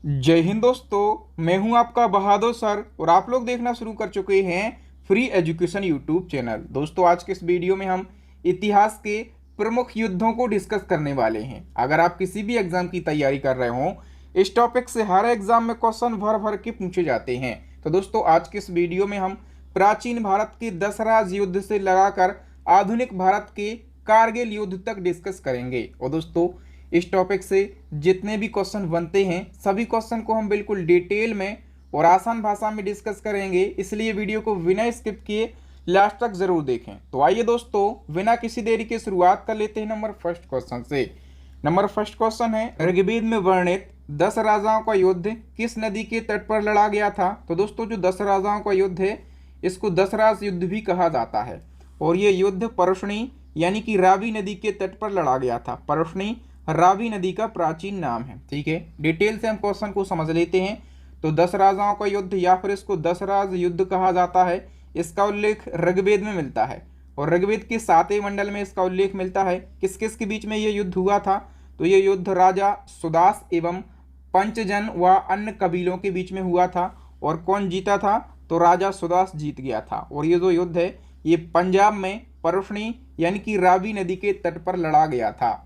जय हिंद दोस्तों, मैं हूं आपका बहादुर सर और आप लोग देखना शुरू कर चुके हैं फ्री एजुकेशन यूट्यूब चैनल। दोस्तों, आज के इस वीडियो में हम इतिहास के प्रमुख युद्धों को डिस्कस करने वाले हैं। अगर आप किसी भी एग्जाम की तैयारी कर रहे हो, इस टॉपिक से हर एग्जाम में क्वेश्चन भर भर के पूछे जाते हैं। तो दोस्तों, आज के इस वीडियो में हम प्राचीन भारत के दशराज युद्ध से लगाकर आधुनिक भारत के कारगिल युद्ध तक डिस्कस करेंगे। और दोस्तों, इस टॉपिक से जितने भी क्वेश्चन बनते हैं सभी क्वेश्चन को हम बिल्कुल डिटेल में और आसान भाषा में डिस्कस करेंगे, इसलिए वीडियो को बिना स्किप किए लास्ट तक जरूर देखें। तो आइए दोस्तों, बिना किसी देरी के शुरुआत कर लेते हैं नंबर फर्स्ट क्वेश्चन से। नंबर फर्स्ट क्वेश्चन है, ऋग्वेद में वर्णित 10 राजाओं का युद्ध किस नदी के तट पर लड़ा गया था? तो दोस्तों, जो 10 राजाओं का युद्ध है इसको दशराज युद्ध भी कहा जाता है और ये युद्ध परुष्णी यानी कि रावी नदी के तट पर लड़ा गया था। परुष्णी रावी नदी का प्राचीन नाम है। ठीक है, डिटेल से हम क्वेश्चन को समझ लेते हैं। तो 10 राजाओं का युद्ध या फिर इसको दशराज युद्ध कहा जाता है। इसका उल्लेख ऋग्वेद में मिलता है और ऋग्वेद के 7वें मंडल में इसका उल्लेख मिलता है। किस किस के बीच में ये युद्ध हुआ था? तो ये युद्ध राजा सुदास एवं पंचजन व अन्य कबीलों के बीच में हुआ था। और कौन जीता था? तो राजा सुदास जीत गया था। और ये जो युद्ध है ये पंजाब में परुष्णी यानी कि रावी नदी के तट पर लड़ा गया था।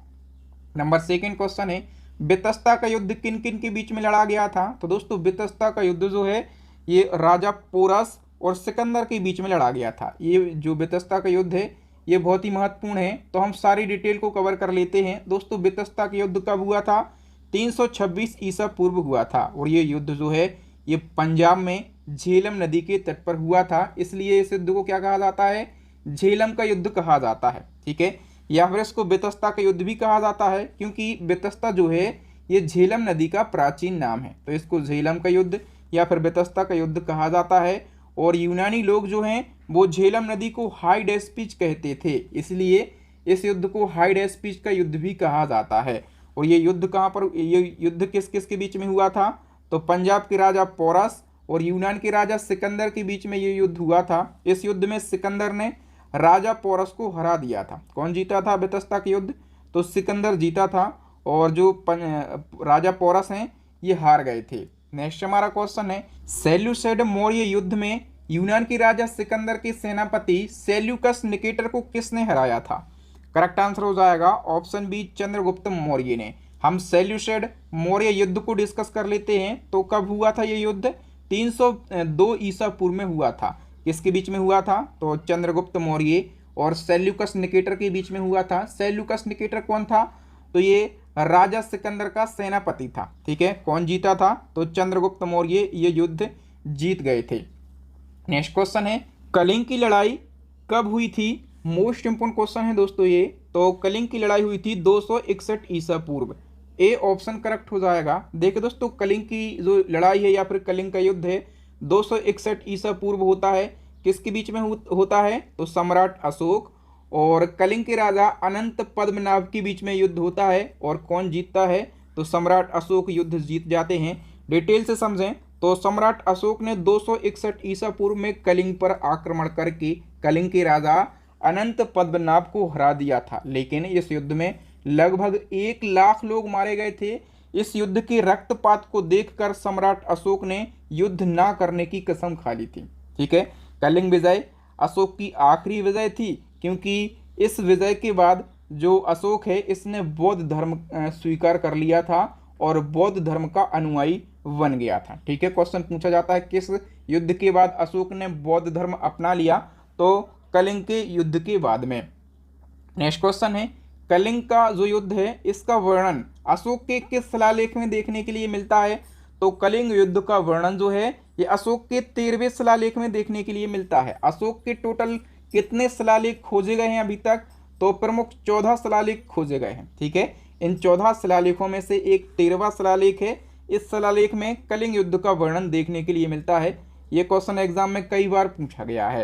नंबर सेकंड क्वेश्चन है, बेतस्ता का युद्ध किन किन के बीच में लड़ा गया था? तो दोस्तों, बेतस्ता का युद्ध जो है ये राजा पोरस और सिकंदर के बीच में लड़ा गया था। ये जो बेतस्ता का युद्ध है ये बहुत ही महत्वपूर्ण है, तो हम सारी डिटेल को कवर कर लेते हैं। दोस्तों, बेतस्ता का युद्ध कब हुआ था? 326 ईसा पूर्व हुआ था और ये युद्ध जो है ये पंजाब में झेलम नदी के तट पर हुआ था, इसलिए इस युद्ध को क्या कहा जाता है? झेलम का युद्ध कहा जाता है। ठीक है, या फिर इसको बेतस्ता का युद्ध भी कहा जाता है क्योंकि बेतस्ता जो है ये झेलम नदी का प्राचीन नाम है, तो इसको झेलम का युद्ध या फिर बेतस्ता का युद्ध कहा जाता है। और यूनानी लोग जो हैं वो झेलम नदी को हाई डेस्पीच कहते थे, इसलिए इस युद्ध को हाई डेस्पीच का युद्ध भी कहा जाता है। और ये युद्ध कहाँ पर, ये युद्ध किस किस के बीच में हुआ था? तो पंजाब के राजा पोरस और यूनान के राजा सिकंदर के बीच में ये युद्ध हुआ था। इस युद्ध में सिकंदर ने राजा पोरस को हरा दिया था। कौन जीता था बेतस्ता का युद्ध? तो सिकंदर जीता था और जो राजा पोरस हैं ये हार गए थे। नेक्स्ट हमारा क्वेश्चन है, सेल्यूसिड मौर्य युद्ध में यूनान के राजा सिकंदर के सेनापति सेल्यूकस निकेटर को किसने हराया था? करेक्ट आंसर हो जाएगा ऑप्शन बी, चंद्रगुप्त मौर्य ने। हम सेल्यूसिड मौर्य युद्ध को डिस्कस कर लेते हैं। तो कब हुआ था ये युद्ध? 302 ईसा पूर्व में हुआ था। किसके बीच में हुआ था? तो चंद्रगुप्त मौर्य और सेल्यूकस निकेटर के बीच में हुआ था। सेल्यूकस निकेटर कौन था? तो ये राजा सिकंदर का सेनापति था। ठीक है, कौन जीता था? तो चंद्रगुप्त मौर्य ये युद्ध जीत गए थे। नेक्स्ट क्वेश्चन है, कलिंग की लड़ाई कब हुई थी? मोस्ट इंपोर्टेंट क्वेश्चन है दोस्तों ये। तो कलिंग की लड़ाई हुई थी 261 ईसा पूर्व। ए ऑप्शन करेक्ट हो जाएगा। देखिए दोस्तों, कलिंग की जो लड़ाई है या फिर कलिंग का युद्ध है 261 ईसा पूर्व होता है। किसके बीच में होता है? तो सम्राट अशोक और कलिंग के राजा अनंत पद्मनाभ के बीच में युद्ध होता है। और कौन जीतता है? तो सम्राट अशोक युद्ध जीत जाते हैं। डिटेल से समझें तो सम्राट अशोक ने 261 ईसा पूर्व में कलिंग पर आक्रमण करके कलिंग के राजा अनंत पद्मनाभ को हरा दिया था। लेकिन इस युद्ध में लगभग 1 लाख लोग मारे गए थे। इस युद्ध के रक्तपात को देखकर सम्राट अशोक ने युद्ध ना करने की कसम खा ली थी। ठीक है, कलिंग विजय अशोक की आखिरी विजय थी क्योंकि इस विजय के बाद जो अशोक है इसने बौद्ध धर्म स्वीकार कर लिया था और बौद्ध धर्म का अनुयायी बन गया था। ठीक है, क्वेश्चन पूछा जाता है किस युद्ध के बाद अशोक ने बौद्ध धर्म अपना लिया? तो कलिंग के युद्ध के बाद में। नेक्स्ट क्वेश्चन है, कलिंग का जो युद्ध है इसका वर्णन अशोक के किस शिलालेख में देखने के लिए मिलता है? तो कलिंग युद्ध का वर्णन जो है ये अशोक के 13वें शिलालेख में देखने के लिए मिलता है। अशोक के टोटल कितने शिलालेख खोजे गए हैं अभी तक? तो प्रमुख 14 शिलालेख खोजे गए हैं। ठीक है, इन 14 शिलालेखों में से एक 13वां शिलालेख है। इस शिलालेख में कलिंग युद्ध का वर्णन देखने के लिए मिलता है। ये क्वेश्चन एग्जाम में कई बार पूछा गया है।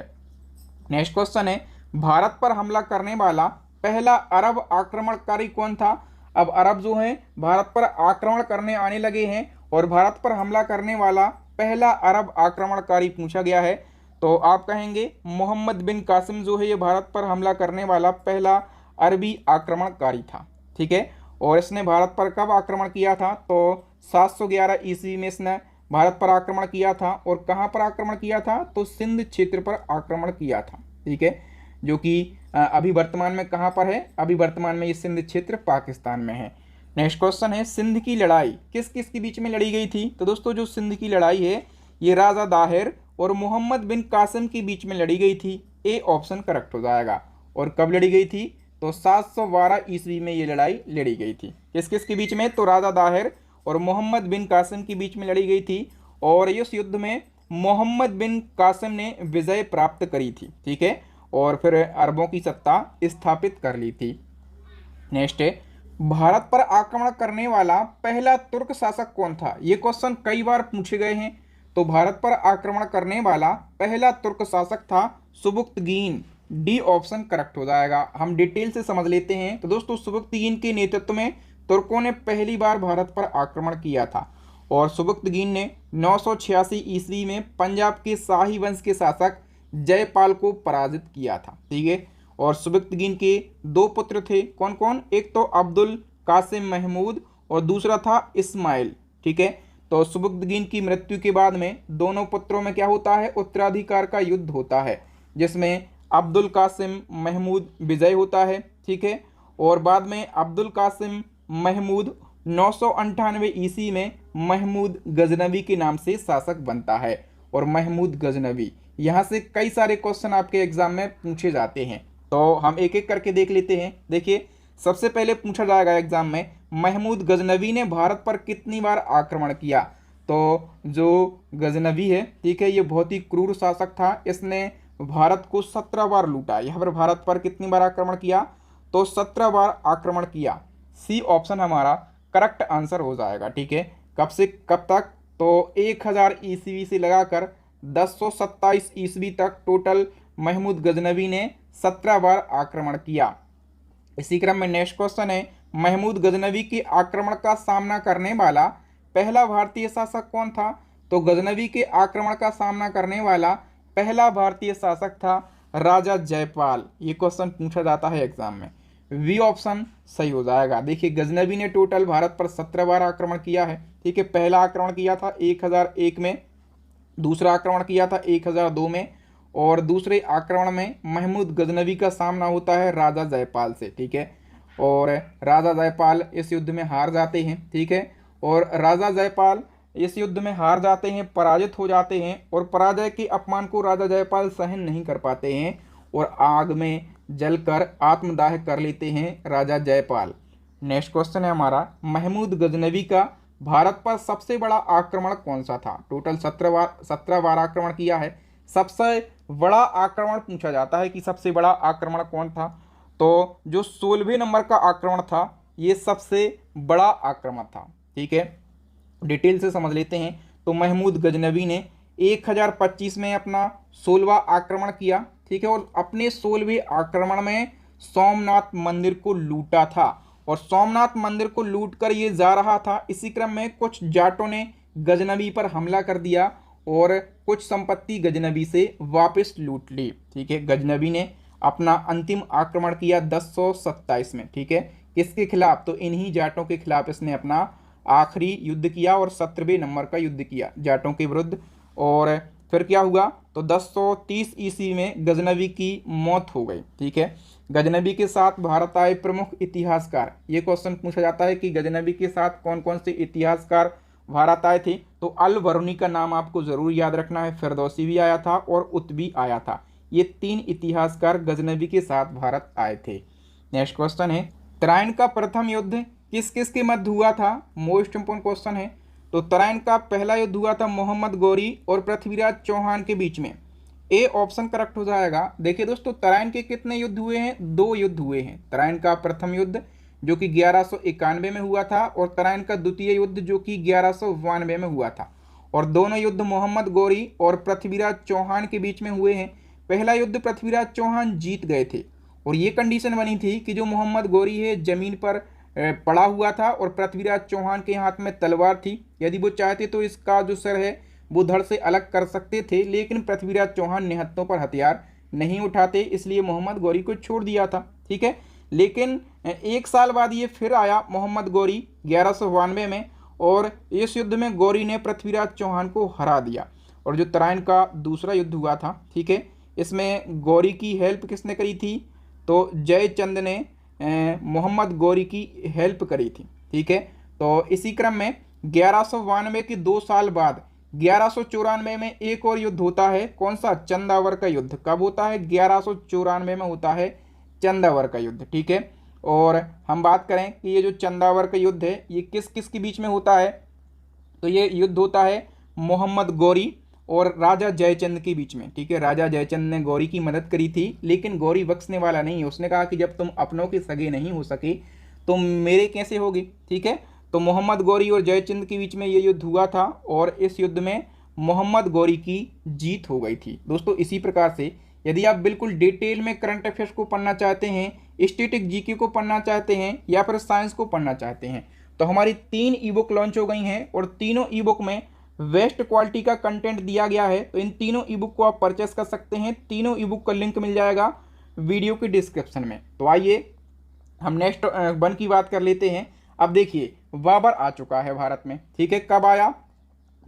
नेक्स्ट क्वेश्चन है, भारत पर हमला करने वाला पहला अरब आक्रमणकारी कौन था? अब अरब जो है भारत पर आक्रमण करने आने लगे हैं और भारत पर हमला करने वाला पहला अरब आक्रमणकारी पूछा गया है। तो आप कहेंगे मोहम्मद बिन कासिम जो है ये भारत पर हमला करने वाला पहला अरबी आक्रमणकारी था। ठीक है, और इसने भारत पर कब आक्रमण किया था? तो 711 ईस्वी में इसने भारत पर आक्रमण किया था। और कहाँ पर आक्रमण किया था? तो सिंध क्षेत्र पर आक्रमण किया था। ठीक है, जो कि अभी वर्तमान में कहाँ पर है? अभी वर्तमान में ये सिंध क्षेत्र पाकिस्तान में है। नेक्स्ट क्वेश्चन है, सिंध की लड़ाई किस किस के बीच में लड़ी गई थी? तो दोस्तों जो सिंध की लड़ाई है ये राजा दाहिर और मोहम्मद बिन कासिम के बीच में लड़ी गई थी। ए ऑप्शन करेक्ट हो जाएगा। और कब लड़ी गई थी? तो 712 ईस्वी में ये लड़ाई लड़ी गई थी। किस किस के बीच में? तो राजा दाहिर और मोहम्मद बिन कासिम के बीच में लड़ी गई थी। और इस युद्ध में मोहम्मद बिन कासिम ने विजय प्राप्त करी थी। ठीक है, और फिर अरबों की सत्ता स्थापित कर ली थी। नेक्स्ट है, भारत पर आक्रमण करने वाला पहला तुर्क शासक कौन था? ये क्वेश्चन कई बार पूछे गए हैं। तो भारत पर आक्रमण करने वाला पहला तुर्क शासक था सुबुक्तगीन। डी ऑप्शन करेक्ट हो जाएगा। हम डिटेल से समझ लेते हैं। तो दोस्तों सुबुक्तगीन के नेतृत्व में तुर्कों ने पहली बार भारत पर आक्रमण किया था। और सुबुक्तगीन ने 986 ईस्वी में पंजाब के शाही वंश के शासक जयपाल को पराजित किया था। ठीक है, और सुबुक्तगीन के दो पुत्र थे। कौन कौन? एक तो अब्दुल कासिम महमूद और दूसरा था इस्माइल। ठीक है, तो सुबुक्तगीन की मृत्यु के बाद में दोनों पुत्रों में क्या होता है? उत्तराधिकार का युद्ध होता है, जिसमें अब्दुल कासिम महमूद विजय होता है। ठीक है, और बाद में अब्दुल कासिम महमूद 998 ईस्वी में महमूद गजनवी के नाम से शासक बनता है। और महमूद गजनवी, यहाँ से कई सारे क्वेश्चन आपके एग्जाम में पूछे जाते हैं, तो हम एक एक करके देख लेते हैं। देखिए, सबसे पहले पूछा जाएगा एग्जाम में, महमूद गजनवी ने भारत पर कितनी बार आक्रमण किया? तो जो गजनवी है, ठीक है, ये बहुत ही क्रूर शासक था। इसने भारत को 17 बार लूटा। यहाँ पर भारत पर कितनी बार आक्रमण किया? तो 17 बार आक्रमण किया। सी ऑप्शन हमारा करेक्ट आंसर हो जाएगा। ठीक है, कब से कब तक? तो 1000 ईस्वी से लगाकर 1027 ईस्वी तक टोटल महमूद गजनवी ने 17 बार आक्रमण किया। इसी क्रम में नेक्स्ट क्वेश्चन है, महमूद गजनवी के आक्रमण का सामना करने वाला पहला भारतीय शासक कौन था? तो गजनवी के आक्रमण का सामना करने वाला पहला भारतीय शासक था राजा जयपाल। ये क्वेश्चन पूछा जाता है एग्जाम में। वी ऑप्शन सही हो जाएगा। देखिए, गजनवी ने टोटल भारत पर 17 बार आक्रमण किया है। ठीक है, पहला आक्रमण किया था 1001 में, दूसरा आक्रमण किया था 1002 में, और दूसरे आक्रमण में महमूद गजनवी का सामना होता है राजा जयपाल से। ठीक है, और राजा जयपाल इस युद्ध में हार जाते हैं। ठीक है, और राजा जयपाल इस युद्ध में हार जाते हैं, पराजित हो जाते हैं, और पराजय के अपमान को राजा जयपाल सहन नहीं कर पाते हैं और आग में जलकर आत्मदाह कर लेते हैं राजा जयपाल। नेक्स्ट क्वेश्चन है हमारा, महमूद गजनवी का भारत पर सबसे बड़ा आक्रमण कौन सा था? टोटल 17 बार आक्रमण किया है। सबसे बड़ा आक्रमण पूछा जाता है कि सबसे बड़ा आक्रमण कौन था? तो जो 16वें नंबर का आक्रमण था, ये सबसे बड़ा आक्रमण था। ठीक है, डिटेल से समझ लेते हैं। तो महमूद गजनवी ने 1025 में अपना 16वां आक्रमण किया। ठीक है, और अपने 16वें आक्रमण में सोमनाथ मंदिर को लूटा था। और सोमनाथ मंदिर को लूटकर ये जा रहा था, इसी क्रम में कुछ जाटों ने गजनवी पर हमला कर दिया और कुछ संपत्ति गजनवी से वापस लूट ली। ठीक है, गजनवी ने अपना अंतिम आक्रमण किया 1027 में। ठीक है, किसके खिलाफ? तो इन्हीं जाटों के खिलाफ इसने अपना आखिरी युद्ध किया और 17वें नंबर का युद्ध किया जाटों के विरुद्ध। और फिर क्या हुआ? तो 1030 ईस्वी में गजनवी की मौत हो गई। ठीक है, गजनवी के साथ भारत आए प्रमुख इतिहासकार। ये क्वेश्चन पूछा जाता है कि गजनवी के साथ कौन कौन से इतिहासकार भारत आए थे? तो अल बरूनी का नाम आपको जरूर याद रखना है। फिरदौसी भी आया था और उत्बी आया था। ये 3 इतिहासकार गजनवी के साथ भारत आए थे। नेक्स्ट क्वेश्चन है, तराइन का प्रथम युद्ध किस किस के मध्य हुआ था? मोस्ट इंपोर्टेंट क्वेश्चन है। तो तराइन का पहला युद्ध हुआ था मोहम्मद गौरी और पृथ्वीराज चौहान के बीच में। ए ऑप्शन करेक्ट हो जाएगा। देखिए दोस्तों, तराइन के कितने युद्ध हुए हैं? 2 युद्ध हुए हैं। तराइन का प्रथम युद्ध जो कि 1191 में हुआ था, और तराइन का द्वितीय युद्ध जो कि 1192 में हुआ था। और दोनों युद्ध मोहम्मद गौरी और पृथ्वीराज चौहान के बीच में हुए हैं। पहला युद्ध पृथ्वीराज चौहान जीत गए थे, और ये कंडीशन बनी थी कि जो मोहम्मद गौरी है जमीन पर पड़ा हुआ था और पृथ्वीराज चौहान के हाथ में तलवार थी। यदि वो चाहते तो इसका जो सिर है वो धड़ से अलग कर सकते थे, लेकिन पृथ्वीराज चौहान निहत्थों पर हथियार नहीं उठाते, इसलिए मोहम्मद गौरी को छोड़ दिया था। ठीक है, लेकिन 1 साल बाद ये फिर आया मोहम्मद गौरी 1192 में, और इस युद्ध में गौरी ने पृथ्वीराज चौहान को हरा दिया। और जो तराइन का दूसरा युद्ध हुआ था, ठीक है, इसमें गौरी की हेल्प किसने करी थी? तो जयचंद ने मोहम्मद गौरी की हेल्प करी थी, ठीक है। तो इसी क्रम में 1192 के 2 साल बाद 1194 में एक और युद्ध होता है। कौन सा? चंदावर का युद्ध। कब होता है? 1194 में होता है चंदावर का युद्ध, ठीक है। और हम बात करें कि ये जो चंदावर का युद्ध है ये किस किस के बीच में होता है, तो ये युद्ध होता है मोहम्मद गौरी और राजा जयचंद के बीच में, ठीक है। राजा जयचंद ने गौरी की मदद करी थी, लेकिन गौरी बख्शने वाला नहीं है। उसने कहा कि जब तुम अपनों के सगे नहीं हो सके तो मेरे कैसे होगी, ठीक है। तो मोहम्मद गौरी और जयचंद के बीच में ये युद्ध हुआ था और इस युद्ध में मोहम्मद गौरी की जीत हो गई थी। दोस्तों इसी प्रकार से यदि आप बिल्कुल डिटेल में करंट अफेयर्स को पढ़ना चाहते हैं, स्टैटिक जीके को पढ़ना चाहते हैं या फिर साइंस को पढ़ना चाहते हैं, तो हमारी 3 ई बुक लॉन्च हो गई हैं और तीनों ई बुक में बेस्ट क्वालिटी का कंटेंट दिया गया है। तो इन तीनों ई बुक को आप परचेस कर सकते हैं। तीनों ई बुक का लिंक मिल जाएगा वीडियो के डिस्क्रिप्शन में। तो आइए हम नेक्स्ट 1 की बात कर लेते हैं। अब देखिए बाबर आ चुका है भारत में, ठीक है। कब आया?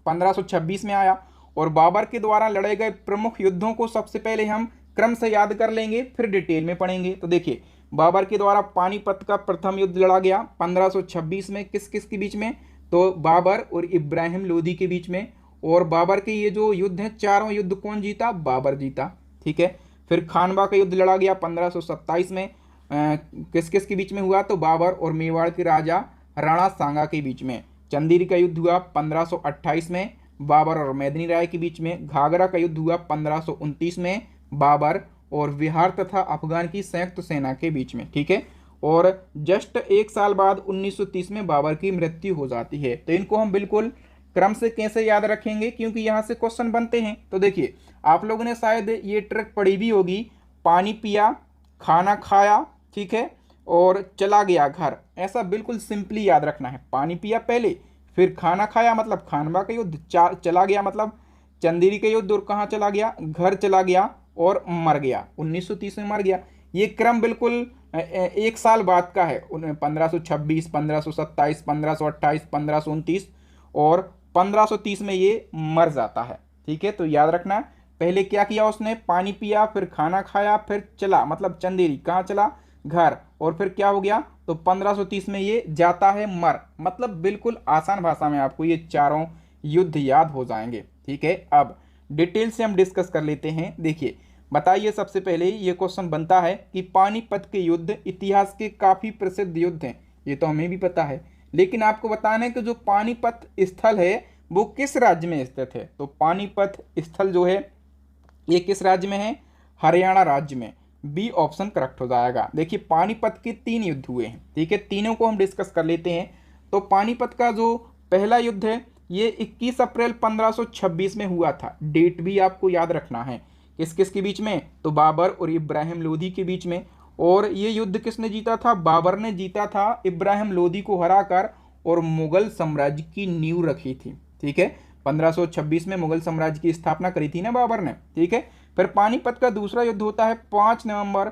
1526 में आया। और बाबर के द्वारा लड़े गए प्रमुख युद्धों को सबसे पहले हम क्रम से याद कर लेंगे, फिर डिटेल में पढ़ेंगे। तो देखिए बाबर के द्वारा पानीपत का प्रथम युद्ध लड़ा गया 1526 में। किस किस के बीच में? तो बाबर और इब्राहिम लोदी के बीच में। और बाबर के ये जो युद्ध हैं, चारों युद्ध कौन जीता? बाबर जीता, ठीक है। फिर खानवा का युद्ध लड़ा गया 1527 में। किस किस के बीच में हुआ? तो बाबर और मेवाड़ के राजा राणा सांगा के बीच में। चंदेरी का युद्ध हुआ 1528 में, बाबर और मेदिनी राय के बीच में। घाघरा का युद्ध हुआ 1529 में, बाबर और बिहार तथा अफगान की संयुक्त सेना के बीच में, ठीक है। और जस्ट 1 साल बाद 1930 में बाबर की मृत्यु हो जाती है। तो इनको हम बिल्कुल क्रम से कैसे याद रखेंगे, क्योंकि यहाँ से क्वेश्चन बनते हैं। तो देखिए आप लोगों ने शायद ये ट्रिक पढ़ी भी होगी, पानी पिया, खाना खाया, ठीक है, और चला गया घर। ऐसा बिल्कुल सिंपली याद रखना है। पानी पिया पहले, फिर खाना खाया मतलब खानवा का युद्ध, चला गया मतलब चंदेरी का युद्ध, और कहाँ चला गया? घर चला गया और मर गया, 1930 में मर गया। ये क्रम बिल्कुल 1 साल बाद का है। 1526, 1527, 1528, 1529 और 1530 में ये मर जाता है, ठीक है। तो याद रखना, पहले क्या किया उसने? पानी पिया, फिर खाना खाया, फिर चला मतलब चंदेरी, कहाँ चला? घर। और फिर क्या हो गया? तो 1530 में ये जाता है मर। मतलब बिल्कुल आसान भाषा में आपको ये चारों युद्ध याद हो जाएंगे, ठीक है। अब डिटेल से हम डिस्कस कर लेते हैं। देखिए बताइए, सबसे पहले ये क्वेश्चन बनता है कि पानीपत के युद्ध इतिहास के काफ़ी प्रसिद्ध युद्ध हैं। ये तो हमें भी पता है, लेकिन आपको बताना है कि जो पानीपत स्थल है वो किस राज्य में स्थित है। तो पानीपत स्थल जो है ये किस राज्य में है? हरियाणा राज्य में। बी ऑप्शन करेक्ट हो जाएगा। देखिए पानीपत के 3 युद्ध हुए हैं, ठीक है। तीनों को हम डिस्कस कर लेते हैं। तो पानीपत का जो पहला युद्ध है ये 21 अप्रैल 1526 में हुआ था। डेट भी आपको याद रखना है। किस किस के बीच में? तो बाबर और इब्राहिम लोदी के बीच में। और ये युद्ध किसने जीता था? बाबर ने जीता था, इब्राहिम लोदी को हराकर, और मुगल साम्राज्य की नींव रखी थी, ठीक है। 1526 में मुगल साम्राज्य की स्थापना करी थी ना बाबर ने, ठीक है। फिर पानीपत का दूसरा युद्ध होता है 5 नवंबर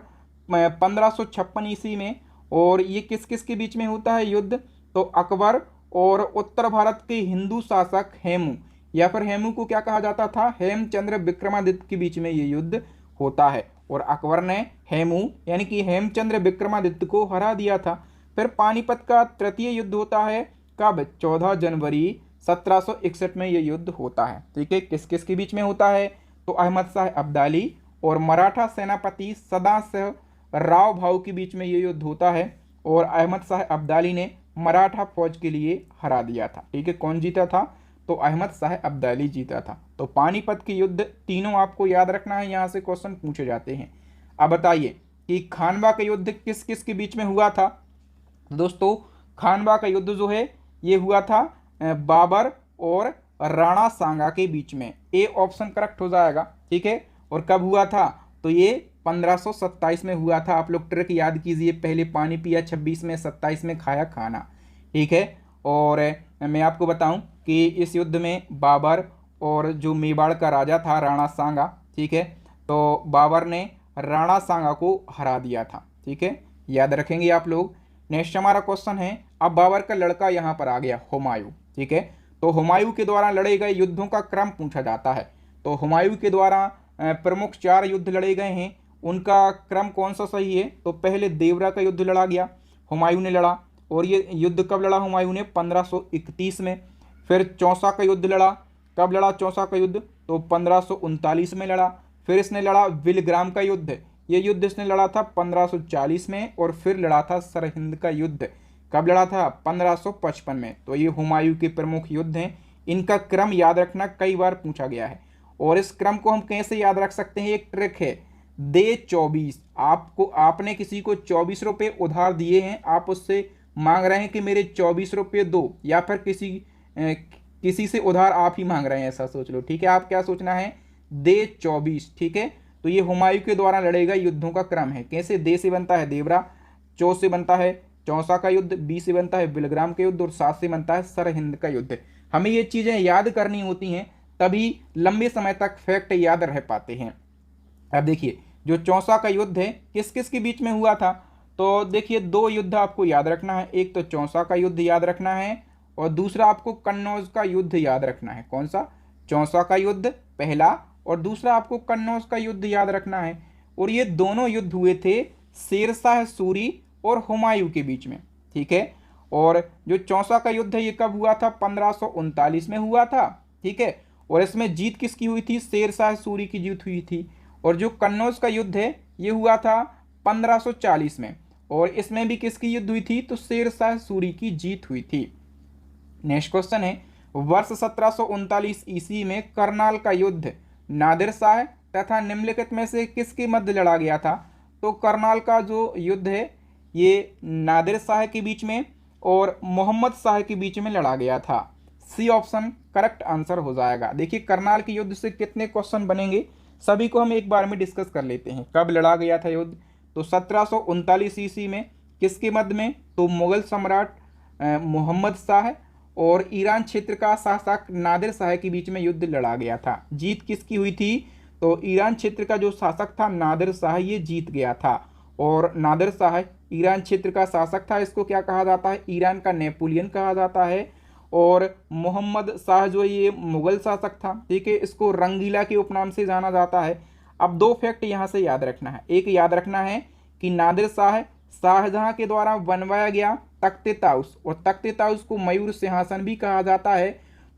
1556 ईस्वी में। और ये किस किस के बीच में होता है युद्ध? तो अकबर और उत्तर भारत के हिंदू शासक हेमू, या फिर हेमू को क्या कहा जाता था? हेमचंद्र विक्रमादित्य के बीच में ये युद्ध होता है। और अकबर ने हेमू यानी कि हेमचंद्र विक्रमादित्य को हरा दिया था। फिर पानीपत का तृतीय युद्ध होता है कब? 14 जनवरी 1761 में ये युद्ध होता है, ठीक है। किस किस के बीच में होता है? तो अहमद शाह अब्दाली और मराठा सेनापति सदाशिव राव भाऊ के बीच में ये युद्ध होता है। और अहमद शाह अब्दाली ने मराठा फौज के लिए हरा दिया था, ठीक है। कौन जीता था? तो अहमद शाह अब्दाली जीता था। तो पानीपत के युद्ध तीनों आपको याद रखना है, यहाँ से क्वेश्चन पूछे जाते हैं। अब बताइए कि खानवा का युद्ध किस किस के बीच में हुआ था? दोस्तों खानवा का युद्ध जो है ये हुआ था बाबर और राणा सांगा के बीच में। ए ऑप्शन करेक्ट हो जाएगा, ठीक है। और कब हुआ था? तो ये 1527 में हुआ था। आप लोग ट्रिक याद कीजिए, पहले पानी पिया 26 में, 27 में खाया खाना, ठीक है। और मैं आपको बताऊं कि इस युद्ध में बाबर और जो मेवाड़ का राजा था राणा सांगा, ठीक है, तो बाबर ने राणा सांगा को हरा दिया था, ठीक है। याद रखेंगे आप लोग। नेक्स्ट हमारा क्वेश्चन है, अब बाबर का लड़का यहाँ पर आ गया हुमायूं, ठीक है। तो हुमायूं के द्वारा लड़े गए युद्धों का क्रम पूछा जाता है। तो हुमायूं के द्वारा प्रमुख 4 युद्ध लड़े गए हैं, उनका क्रम कौन सा सही है? तो पहले देवरा का युद्ध लड़ा गया, हुमायूं ने लड़ा, और ये युद्ध कब लड़ा हुमायूं ने? 1531 में। फिर चौसा का युद्ध लड़ा, कब लड़ा चौसा का युद्ध? तो 1539 में लड़ा। फिर इसने लड़ा विलग्राम का युद्ध, ये युद्ध इसने लड़ा था 1540 में। और फिर लड़ा था सरहिंद का युद्ध, कब लड़ा था? 1555 में। तो ये हुमायूं के प्रमुख युद्ध हैं, इनका क्रम याद रखना कई बार पूछा गया है। और इस क्रम को हम कैसे याद रख सकते हैं? एक ट्रिक है, दे 24। आपने किसी को 24 रुपये उधार दिए हैं, आप उससे मांग रहे हैं कि मेरे 24 रुपये दो, या फिर किसी से उधार आप ही मांग रहे हैं, ऐसा सोच लो, ठीक है। आप क्या सोचना है? दे 24, ठीक है। तो ये हुमायूं के द्वारा लड़े गए युद्धों का क्रम है। कैसे? दे से बनता है देवरा, चौ से बनता है चौसा का युद्ध, बी से बनता है विलग्राम का युद्ध, और 7 से बनता है सरहिंद का युद्ध। हमें ये चीजें याद करनी होती हैं, तभी लंबे समय तक फैक्ट याद रह पाते हैं। अब देखिए, जो चौसा का युद्ध है किस किस के बीच में हुआ था? तो देखिए, 2 युद्ध आपको याद रखना है, एक तो चौसा का युद्ध याद रखना है, और दूसरा आपको कन्नौज का युद्ध याद रखना है। कौन सा? चौसा का युद्ध पहला, और दूसरा आपको कन्नौज का युद्ध याद रखना है। और ये दोनों युद्ध हुए थे शेरशाह सूरी और हुमायूं के बीच में, ठीक है। और जो चौसा का युद्ध है ये कब हुआ था? 1539 में हुआ था, ठीक है। और इसमें जीत किसकी हुई थी? शेरशाह सूरी की जीत हुई थी। और जो कन्नौज का युद्ध है ये हुआ था 1540 में, और इसमें भी किसकी युद्ध हुई थी? तो शेरशाह सूरी की जीत हुई थी। नेक्स्ट क्वेश्चन है, वर्ष 1739 ईस्वी में करनाल का युद्ध नादिर शाह तथा निम्नलिखित में से किसके मध्य लड़ा गया था? तो करनाल का जो युद्ध है ये नादिर शाह के बीच में और मोहम्मद शाह के बीच में लड़ा गया था। सी ऑप्शन करेक्ट आंसर हो जाएगा। देखिए, करनाल के युद्ध से कितने क्वेश्चन बनेंगे, सभी को हम एक बार में डिस्कस कर लेते हैं। कब लड़ा गया था युद्ध? तो 1739 ईस्वी में। किसके मध्य में? तो मुगल सम्राट मोहम्मद शाह और ईरान क्षेत्र का शासक नादिर शाह के बीच में युद्ध लड़ा गया था। जीत किसकी हुई थी? तो ईरान क्षेत्र का जो शासक था नादिर शाह, ये जीत गया था। और नादिर शाह ईरान क्षेत्र का शासक था, इसको क्या कहा जाता है? ईरान का नेपोलियन कहा जाता है। और मोहम्मद शाह जो ये मुगल शासक था, ठीक है, इसको रंगीला के उपनाम से जाना जाता है। अब 2 फैक्ट यहाँ से याद रखना है। एक याद रखना है कि नादिर शाह शाहजहां के द्वारा बनवाया गया तख्ते ताउस, और तख्ते ताउस को मयूर सिंहासन भी कहा जाता है।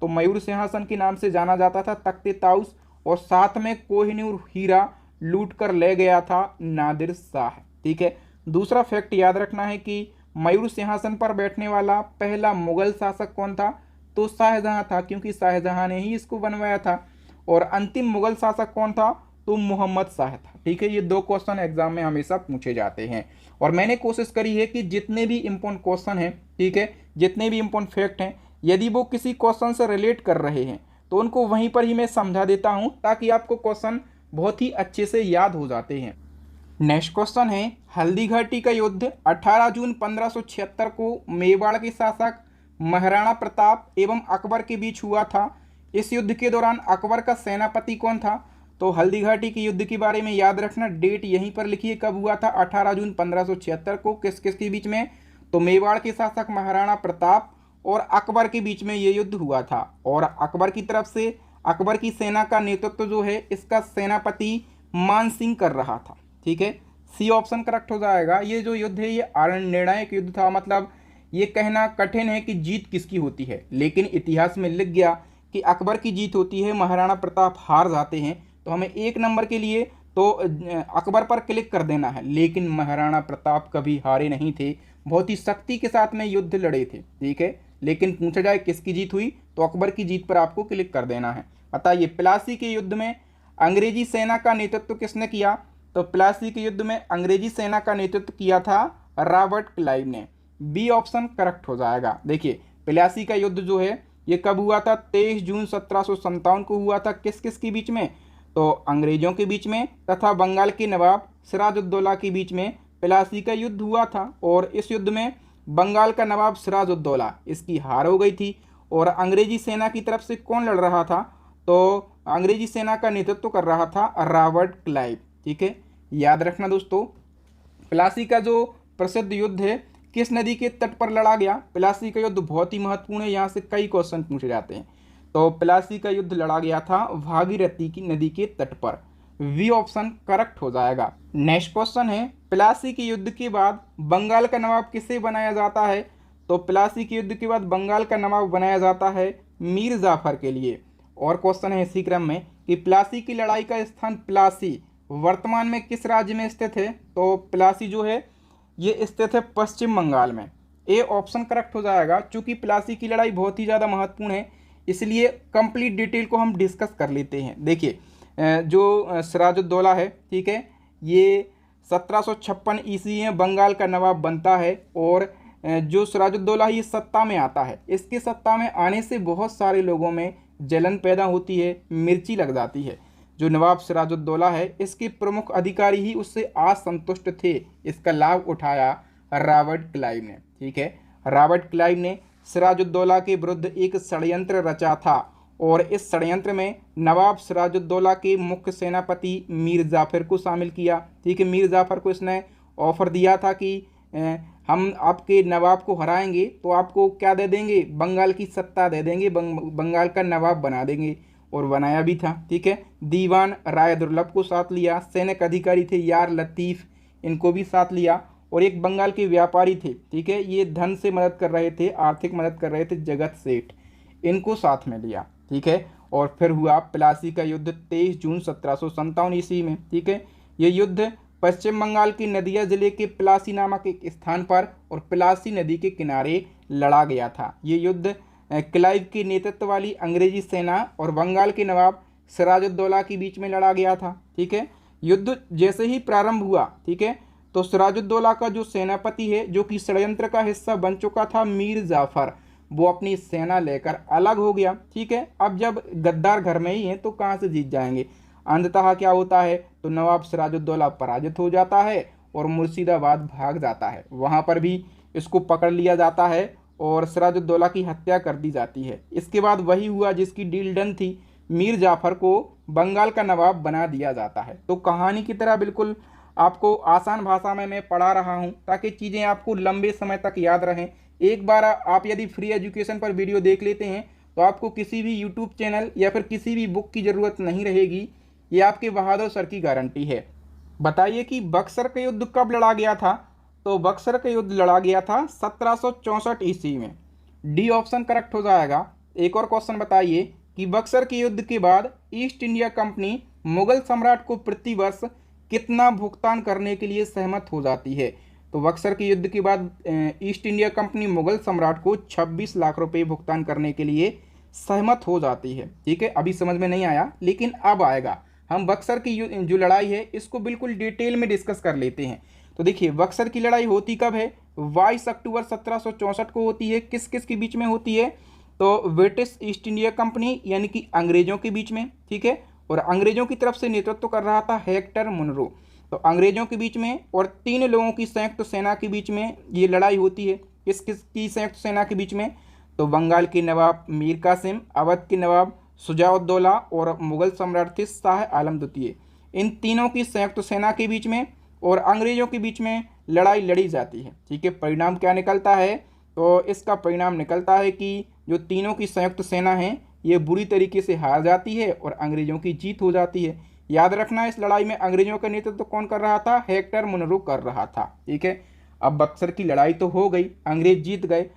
तो मयूर सिंहासन के नाम से जाना जाता था तख्ते ताउस। और साथ में कोहिनूर हीरा लूट कर ले गया था नादिर शाह, ठीक है। दूसरा फैक्ट याद रखना है कि मयूर सिंहासन पर बैठने वाला पहला मुगल शासक कौन था? तो शाहजहां था, क्योंकि शाहजहां ने ही इसको बनवाया था। और अंतिम मुगल शासक कौन था? तो मोहम्मद शाह था, ठीक है। ये 2 क्वेश्चन एग्जाम में हमेशा पूछे जाते हैं, और मैंने कोशिश करी है कि जितने भी इंपॉर्टेंट क्वेश्चन हैं, ठीक है, जितने भी इंपॉर्टेंट फैक्ट हैं, यदि वो किसी क्वेश्चन से रिलेट कर रहे हैं तो उनको वहीं पर ही मैं समझा देता हूं, ताकि आपको क्वेश्चन बहुत ही अच्छे से याद हो जाते हैं। नेक्स्ट क्वेश्चन है, हल्दी घाटी का युद्ध 18 जून 1576 को मेवाड़ के शासक महाराणा प्रताप एवं अकबर के बीच हुआ था। इस युद्ध के दौरान अकबर का सेनापति कौन था? तो हल्दी घाटी के युद्ध के बारे में याद रखना, डेट यहीं पर लिखिए, कब हुआ था? 18 जून 1576 को। किस किस के बीच में? तो मेवाड़ के शासक महाराणा प्रताप और अकबर के बीच में ये युद्ध हुआ था। और अकबर की तरफ से अकबर की सेना का नेतृत्व जो है इसका सेनापति मान सिंह कर रहा था, ठीक है। सी ऑप्शन करेक्ट हो जाएगा। ये जो युद्ध है ये निर्णायक युद्ध था, मतलब ये कहना कठिन है कि जीत किसकी होती है, लेकिन इतिहास में लिख गया कि अकबर की जीत होती है, महाराणा प्रताप हार जाते हैं। तो हमें 1 नंबर के लिए तो अकबर पर क्लिक कर देना है, लेकिन महाराणा प्रताप कभी हारे नहीं थे, बहुत ही सख्ती के साथ में युद्ध लड़े थे, ठीक है। लेकिन पूछा जाए किसकी जीत हुई, तो अकबर की जीत पर आपको क्लिक कर देना है। बताइए, प्लासी के युद्ध में अंग्रेजी सेना का नेतृत्व किसने किया? तो प्लासी के युद्ध में अंग्रेजी सेना का नेतृत्व किया था रॉबर्ट क्लाइव ने। बी ऑप्शन करेक्ट हो जाएगा। देखिए, प्लासी का युद्ध जो है ये कब हुआ था? 23 जून 1757 को हुआ था। किस किस के बीच में? तो अंग्रेजों के बीच में तथा बंगाल के नवाब सिराजुद्दौला के बीच में प्लासी का युद्ध हुआ था। और इस युद्ध में बंगाल का नवाब सिराजुद्दौला इसकी हार हो गई थी। और अंग्रेजी सेना की तरफ से कौन लड़ रहा था? तो अंग्रेजी सेना का नेतृत्व कर रहा था रॉबर्ट क्लाइव, ठीक है। याद रखना दोस्तों, प्लासी का जो प्रसिद्ध युद्ध है किस नदी के तट पर लड़ा गया? प्लासी का युद्ध बहुत ही महत्वपूर्ण है, यहाँ से कई क्वेश्चन पूछे जाते हैं। तो प्लासी का युद्ध लड़ा गया था भागीरथी की नदी के तट पर। वी ऑप्शन करेक्ट हो जाएगा। नेक्स्ट क्वेश्चन है, प्लासी के युद्ध के बाद बंगाल का नवाब किसे बनाया जाता है? तो प्लासी के युद्ध के बाद बंगाल का नवाब बनाया जाता है मीर जाफर के लिए। और क्वेश्चन है इसी क्रम में कि प्लासी की लड़ाई का स्थान प्लासी वर्तमान में किस राज्य में स्थित है? तो प्लासी जो है ये स्थित है पश्चिम बंगाल में। ए ऑप्शन करेक्ट हो जाएगा। चूंकि प्लासी की लड़ाई बहुत ही ज़्यादा महत्वपूर्ण है, इसलिए कंप्लीट डिटेल को हम डिस्कस कर लेते हैं। देखिए, जो सिराजुद्दौला है, ठीक है, ये 1756 ईस्वी में बंगाल का नवाब बनता है। और जो सिराजुद्दौला ये सत्ता में आता है, इसके सत्ता में आने से बहुत सारे लोगों में जलन पैदा होती है, मिर्ची लग जाती है। जो नवाब सिराजुद्दौला है, इसके प्रमुख अधिकारी ही उससे असंतुष्ट थे। इसका लाभ उठाया रॉबर्ट क्लाइव ने, ठीक है। रॉबर्ट क्लाइव ने सिराजुद्दौला के विरुद्ध एक षड्यंत्र रचा था और इस षड्यंत्र में नवाब सिराजुद्दौला के मुख्य सेनापति मीर जाफर को शामिल किया, ठीक है। मीर जाफर को इसने ऑफर दिया था कि हम आपके नवाब को हराएंगे तो आपको क्या दे देंगे? बंगाल की सत्ता दे देंगे, बंगाल का नवाब बना देंगे। और बनाया भी था, ठीक है। दीवान राय दुर्लभ को साथ लिया, सैनिक अधिकारी थे यार लतीफ़, इनको भी साथ लिया। और एक बंगाल के व्यापारी थे, ठीक है, ये धन से मदद कर रहे थे, आर्थिक मदद कर रहे थे, जगत सेठ, इनको साथ में लिया, ठीक है। और फिर हुआ प्लासी का युद्ध 23 जून 1757 ईस्वी में, ठीक है। ये युद्ध पश्चिम बंगाल के नदिया जिले के प्लासी नामक एक स्थान पर और प्लासी नदी के किनारे लड़ा गया था। ये युद्ध क्लाइव की नेतृत्व वाली अंग्रेजी सेना और बंगाल के नवाब सिराजुद्दौला के बीच में लड़ा गया था, ठीक है। युद्ध जैसे ही प्रारंभ हुआ, ठीक है, तो सिराजुद्दौला का जो सेनापति है, जो कि षड्यंत्र का हिस्सा बन चुका था मीर जाफर, वो अपनी सेना लेकर अलग हो गया, ठीक है। अब जब गद्दार घर में ही हैं तो कहाँ से जीत जाएंगे? अंततः क्या होता है, तो नवाब सिराजुद्दौला पराजित हो जाता है और मुर्शिदाबाद भाग जाता है। वहाँ पर भी इसको पकड़ लिया जाता है और सिराजुद्दौला की हत्या कर दी जाती है। इसके बाद वही हुआ जिसकी डील डन थी, मीर जाफर को बंगाल का नवाब बना दिया जाता है। तो कहानी की तरह बिल्कुल आपको आसान भाषा में मैं पढ़ा रहा हूँ ताकि चीज़ें आपको लंबे समय तक याद रहें। एक बार आप यदि फ्री एजुकेशन पर वीडियो देख लेते हैं तो आपको किसी भी यूट्यूब चैनल या फिर किसी भी बुक की ज़रूरत नहीं रहेगी, ये आपके बहादुर सर की गारंटी है। बताइए कि बक्सर का युद्ध कब लड़ा गया था? तो बक्सर का युद्ध लड़ा गया था 1764 ईस्वी में। डी ऑप्शन करेक्ट हो जाएगा। एक और क्वेश्चन बताइए कि बक्सर के युद्ध के बाद ईस्ट इंडिया कंपनी मुगल सम्राट को प्रतिवर्ष कितना भुगतान करने के लिए सहमत हो जाती है? तो बक्सर के युद्ध के बाद ईस्ट इंडिया कंपनी मुगल सम्राट को 26 लाख रुपए भुगतान करने के लिए सहमत हो जाती है, ठीक है। अभी समझ में नहीं आया लेकिन अब आएगा। हम बक्सर की जो लड़ाई है इसको बिल्कुल डिटेल में डिस्कस कर लेते हैं। तो देखिए, बक्सर की लड़ाई होती कब है? 22 अक्टूबर 1764 को होती है। किस किस के बीच में होती है? तो ब्रिटिश ईस्ट इंडिया कंपनी यानी कि अंग्रेजों के बीच में, ठीक है। और अंग्रेजों की तरफ से नेतृत्व कर रहा था हेक्टर मुनरो। तो अंग्रेजों के बीच में और 3 लोगों की संयुक्त सेना के बीच में ये लड़ाई होती है। किस किस की संयुक्त सेना के बीच में? तो बंगाल के नवाब मीर कासिम, अवध के नवाब शुजाउद्दौला और मुगल सम्राट थे शाह आलम द्वितीय, इन तीनों की संयुक्त सेना के बीच में और अंग्रेजों के बीच में लड़ाई लड़ी जाती है, ठीक है। परिणाम क्या निकलता है? तो इसका परिणाम निकलता है कि जो तीनों की संयुक्त सेना है ये बुरी तरीके से हार जाती है और अंग्रेजों की जीत हो जाती है। याद रखना, इस लड़ाई में अंग्रेजों का नेतृत्व कौन कर रहा था? हेक्टर मुनरो कर रहा था, ठीक है। अब बक्सर की लड़ाई तो हो गई, अंग्रेज जीत गए।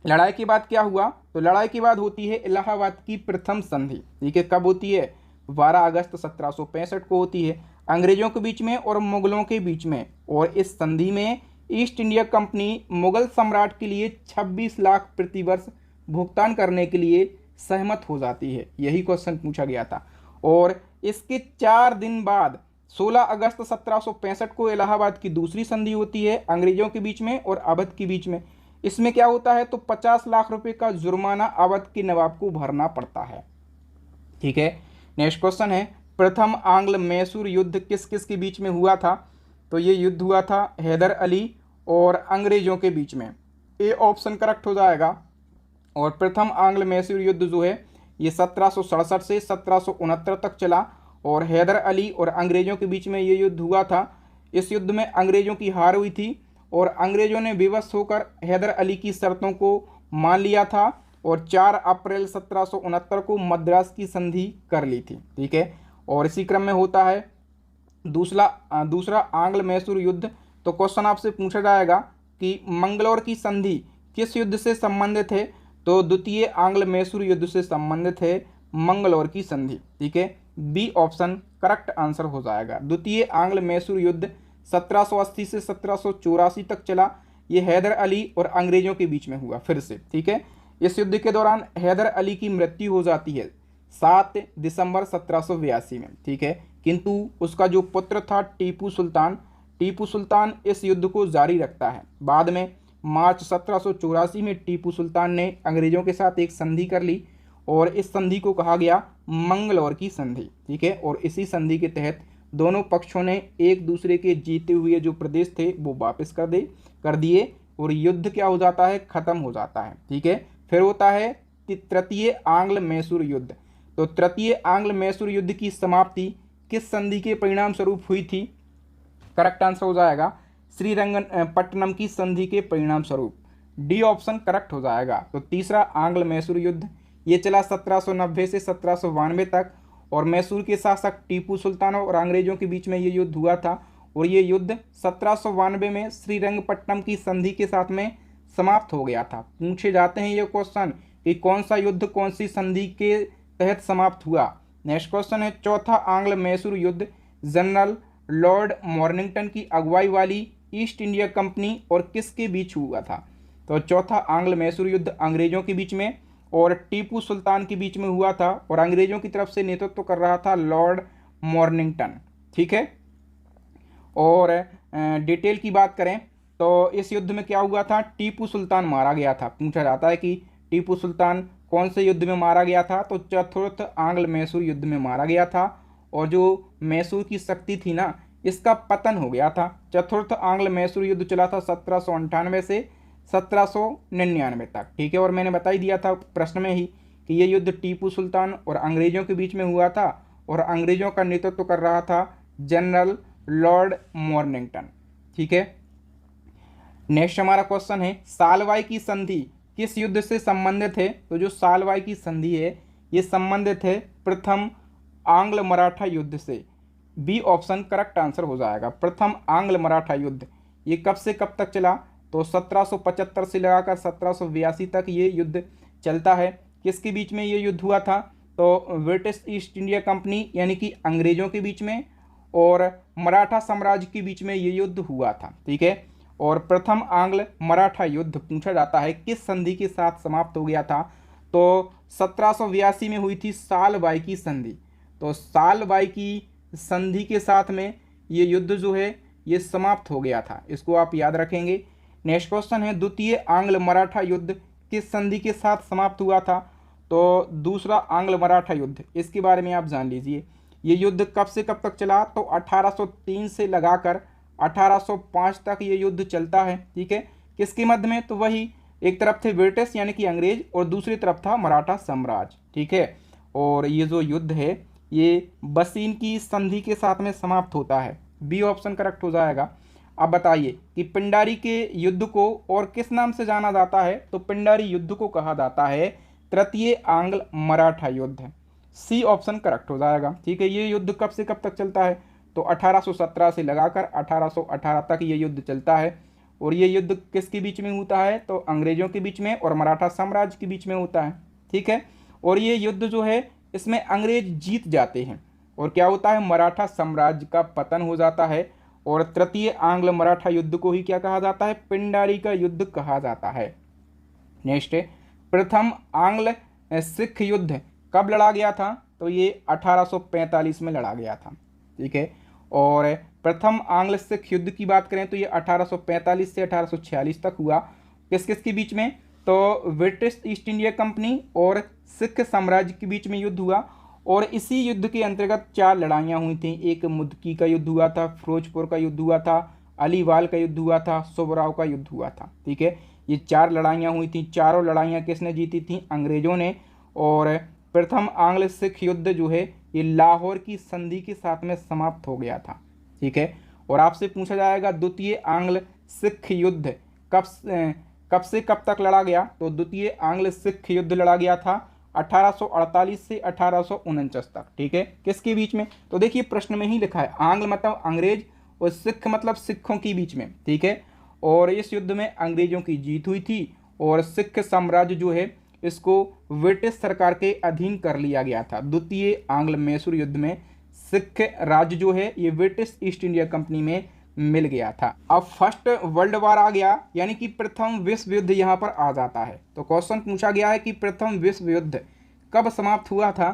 लड़ाई के बाद क्या हुआ? तो लड़ाई के बाद होती है इलाहाबाद की प्रथम संधि, ठीक है। कब होती है? 12 अगस्त 1765 को होती है, अंग्रेजों के बीच में और मुगलों के बीच में। और इस संधि में ईस्ट इंडिया कंपनी मुगल सम्राट के लिए 26 लाख प्रतिवर्ष भुगतान करने के लिए सहमत हो जाती है। यही क्वेश्चन पूछा गया था। और इसके 4 दिन बाद 16 अगस्त 1765 को इलाहाबाद की दूसरी संधि होती है अंग्रेजों के बीच में और अवध के बीच में। इसमें क्या होता है? तो 50 लाख रुपए का जुर्माना अवध के नवाब को भरना पड़ता है, ठीक है। नेक्स्ट क्वेश्चन है, प्रथम आंग्ल मैसूर युद्ध किस किस के बीच में हुआ था? तो ये युद्ध हुआ था हैदर अली और अंग्रेजों के बीच में। ए ऑप्शन करेक्ट हो जाएगा। और प्रथम आंग्ल मैसूर युद्ध जो है ये 1767 से 1769 तक चला और हैदर अली और अंग्रेजों के बीच में ये युद्ध हुआ था। इस युद्ध में अंग्रेजों की हार हुई थी और अंग्रेजों ने विवश होकर हैदर अली की शर्तों को मान लिया था और 4 अप्रैल 1769 को मद्रास की संधि कर ली थी। ठीक है, और इसी क्रम में होता है दूसरा आंग्ल मैसूर युद्ध। तो क्वेश्चन आपसे पूछा जाएगा कि मंगलौर की संधि किस युद्ध से संबंधित है? तो द्वितीय आंग्ल मैसूर युद्ध से संबंधित है मंगलौर की संधि। ठीक है, बी ऑप्शन करेक्ट आंसर हो जाएगा। द्वितीय आंग्ल मैसूर युद्ध 1780 से 1784 तक चला। ये हैदर अली और अंग्रेजों के बीच में हुआ फिर से। ठीक है, इस युद्ध के दौरान हैदर अली की मृत्यु हो जाती है 7 दिसंबर 1782 में। ठीक है, किंतु उसका जो पुत्र था टीपू सुल्तान इस युद्ध को जारी रखता है। बाद में मार्च 1784 में टीपू सुल्तान ने अंग्रेजों के साथ एक संधि कर ली और इस संधि को कहा गया मंगलौर की संधि। ठीक है, और इसी संधि के तहत दोनों पक्षों ने एक दूसरे के जीते हुए जो प्रदेश थे वो वापस कर दिए और युद्ध क्या हो जाता है? खत्म हो जाता है। ठीक है, फिर होता है तृतीय आंग्ल मैसूर युद्ध। तो तृतीय आंग्ल मैसूर युद्ध की समाप्ति किस संधि के परिणाम स्वरूप हुई थी? करेक्ट आंसर हो जाएगा श्रीरंगपट्टनम की संधि के परिणाम स्वरूप। डी ऑप्शन करेक्ट हो जाएगा। तो तीसरा आंग्ल मैसूर युद्ध ये चला 1790 से 1792 तक और मैसूर के शासक टीपू सुल्तान और अंग्रेजों के बीच में ये युद्ध हुआ था और ये युद्ध 1792 में श्रीरंगपट्टनम की संधि के साथ में समाप्त हो गया था। पूछे जाते हैं ये क्वेश्चन कि कौन सा युद्ध कौन सी संधि के तहत समाप्त हुआ। नेक्स्ट क्वेश्चन है चौथा आंग्ल मैसूर युद्ध जनरल लॉर्ड मॉर्निंगटन की अगुवाई वाली ईस्ट इंडिया कंपनी और किसके बीच हुआ था? तो चौथा आंग्ल मैसूर युद्ध अंग्रेजों के बीच में और टीपू सुल्तान के बीच में हुआ था और अंग्रेजों की तरफ से नेतृत्व कर रहा था लॉर्ड मॉर्निंगटन। ठीक है, और डिटेल की बात करें तो इस युद्ध में क्या हुआ था? टीपू सुल्तान मारा गया था। पूछा जाता है कि टीपू सुल्तान कौन से युद्ध में मारा गया था? तो चतुर्थ आंग्ल मैसूर युद्ध में मारा गया था और जो मैसूर की शक्ति थी ना इसका पतन हो गया था। चतुर्थ आंग्ल मैसूर युद्ध चला था 1798 से 1799 तक। ठीक है, और मैंने बता ही दिया था प्रश्न में ही कि ये युद्ध टीपू सुल्तान और अंग्रेजों के बीच में हुआ था और अंग्रेजों का नेतृत्व कर रहा था जनरल लॉर्ड मॉर्निंगटन। ठीक है, नेक्स्ट हमारा क्वेश्चन है सालवाई की संधि किस युद्ध से संबंधित है? तो जो सालवाई की संधि है ये संबंधित है प्रथम आंग्ल मराठा युद्ध से। बी ऑप्शन करेक्ट आंसर हो जाएगा। प्रथम आंग्ल मराठा युद्ध ये कब से कब तक चला? तो 1775 से लगाकर 1782 तक ये युद्ध चलता है। किसके बीच में ये युद्ध हुआ था? तो ब्रिटिश ईस्ट इंडिया कंपनी यानी कि अंग्रेजों के बीच में और मराठा साम्राज्य के बीच में ये युद्ध हुआ था। ठीक है, और प्रथम आंग्ल मराठा युद्ध पूछा जाता है किस संधि के साथ समाप्त हो गया था? तो 1782 में हुई थी सालबाई की संधि। तो सालबाई की संधि के साथ में ये युद्ध जो है ये समाप्त हो गया था, इसको आप याद रखेंगे। नेक्स्ट क्वेश्चन है द्वितीय आंग्ल मराठा युद्ध किस संधि के साथ समाप्त हुआ था? तो दूसरा आंग्ल मराठा युद्ध, इसके बारे में आप जान लीजिए। ये युद्ध कब से कब तक चला? तो 1803 से लगाकर 1805 तक ये युद्ध चलता है। ठीक है, किसके मध्य में? तो वही एक तरफ थे ब्रिटिश यानी कि अंग्रेज और दूसरी तरफ था मराठा साम्राज्य। ठीक है, और ये जो युद्ध है ये बसीन की संधि के साथ में समाप्त होता है। बी ऑप्शन करेक्ट हो जाएगा। अब बताइए कि पिंडारी के युद्ध को और किस नाम से जाना जाता है? तो पिंडारी युद्ध को कहा जाता है तृतीय आंग्ल मराठा युद्ध। सी ऑप्शन करेक्ट हो जाएगा। ठीक है, ये युद्ध कब से कब तक चलता है? तो 1817 से लगाकर 1818 तक ये युद्ध चलता है और ये युद्ध किसके बीच में होता है? तो अंग्रेजों के बीच में और मराठा साम्राज्य के बीच में होता है। ठीक है, और ये युद्ध जो है इसमें अंग्रेज जीत जाते हैं और क्या होता है? मराठा साम्राज्य का पतन हो जाता है और तृतीय आंग्ल मराठा युद्ध को ही क्या कहा जाता है? पिंडारी का युद्ध कहा जाता है। नेक्स्ट है प्रथम आंग्ल सिख युद्ध कब लड़ा गया था? तो ये 1845 में लड़ा गया था। ठीक है, और प्रथम आंग्ल सिख युद्ध की बात करें तो ये 1845 से 1846 तक हुआ। किस किस के बीच में? तो ब्रिटिश ईस्ट इंडिया कंपनी और सिख साम्राज्य के बीच में युद्ध हुआ और इसी युद्ध के अंतर्गत 4 लड़ाइयाँ हुई थी। एक मुदकी का युद्ध हुआ था, फिरोजपुर का युद्ध हुआ था, अलीवाल का युद्ध हुआ था, सुबराव का युद्ध हुआ था। ठीक है, ये 4 लड़ाइयाँ हुई थी। चारों लड़ाइयाँ किसने जीती थी? अंग्रेजों ने। और प्रथम आंग्ल सिख युद्ध जो है ये लाहौर की संधि के साथ में समाप्त हो गया था। ठीक है, और आपसे पूछा जाएगा द्वितीय आंग्ल सिख युद्ध कब से कब तक लड़ा गया? तो द्वितीय आंग्ल सिख युद्ध लड़ा गया था 1848 से 1849 तक। ठीक है, किसके बीच में? तो देखिए प्रश्न में ही लिखा है, आंग्ल मतलब अंग्रेज और सिख मतलब सिखों के बीच में। ठीक है, और इस युद्ध में अंग्रेजों की जीत हुई थी और सिख साम्राज्य जो है इसको ब्रिटिश सरकार के अधीन कर लिया गया था। द्वितीय आंग्ल मैसूर युद्ध में सिख राज्य जो है ये ब्रिटिश ईस्ट इंडिया कंपनी में मिल गया था। अब फर्स्ट वर्ल्ड वार आ गया, यानी कि प्रथम विश्व युद्ध यहाँ पर आ जाता है। तो क्वेश्चन पूछा गया है कि प्रथम विश्व युद्ध कब समाप्त हुआ था?